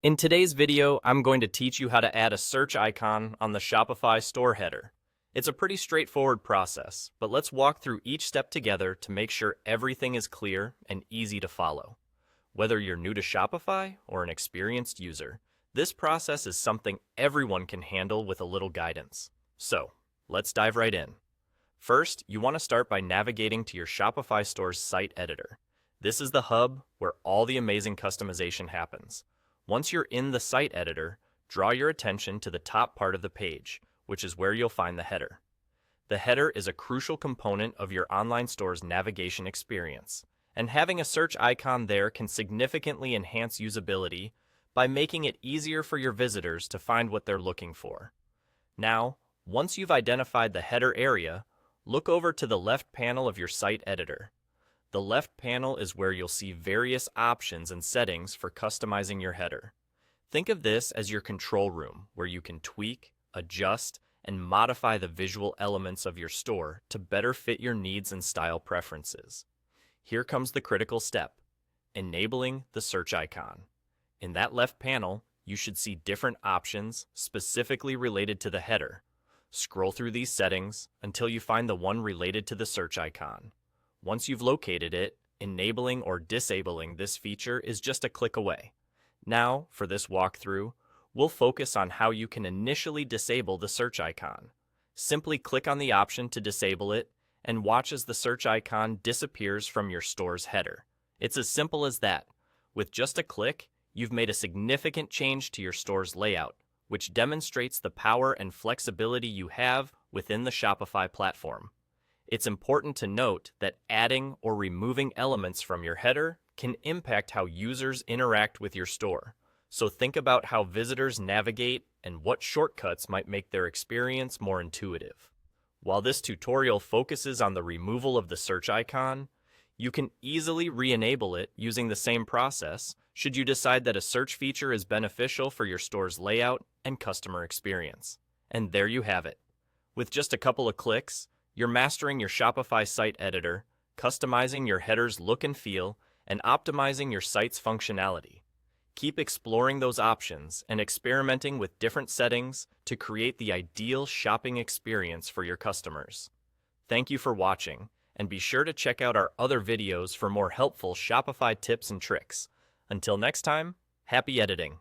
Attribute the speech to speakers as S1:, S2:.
S1: In today's video, I'm going to teach you how to add a search icon on the Shopify store header. It's a pretty straightforward process, but let's walk through each step together to make sure everything is clear and easy to follow. Whether you're new to Shopify or an experienced user, this process is something everyone can handle with a little guidance. So, let's dive right in. First, you want to start by navigating to your Shopify store's site editor. This is the hub where all the amazing customization happens. Once you're in the site editor, draw your attention to the top part of the page, which is where you'll find the header. The header is a crucial component of your online store's navigation experience, and having a search icon there can significantly enhance usability by making it easier for your visitors to find what they're looking for. Now, once you've identified the header area, look over to the left panel of your site editor. The left panel is where you'll see various options and settings for customizing your header. Think of this as your control room, where you can tweak, adjust, and modify the visual elements of your store to better fit your needs and style preferences. Here comes the critical step: enabling the search icon. In that left panel, you should see different options specifically related to the header. Scroll through these settings until you find the one related to the search icon. Once you've located it, enabling or disabling this feature is just a click away. Now, for this walkthrough, we'll focus on how you can initially disable the search icon. Simply click on the option to disable it and watch as the search icon disappears from your store's header. It's as simple as that. With just a click, you've made a significant change to your store's layout, which demonstrates the power and flexibility you have within the Shopify platform. It's important to note that adding or removing elements from your header can impact how users interact with your store. So think about how visitors navigate and what shortcuts might make their experience more intuitive. While this tutorial focuses on the removal of the search icon, you can easily re-enable it using the same process should you decide that a search feature is beneficial for your store's layout and customer experience. And there you have it. With just a couple of clicks, you're mastering your Shopify site editor, customizing your header's look and feel, and optimizing your site's functionality. Keep exploring those options and experimenting with different settings to create the ideal shopping experience for your customers. Thank you for watching, and be sure to check out our other videos for more helpful Shopify tips and tricks. Until next time, happy editing!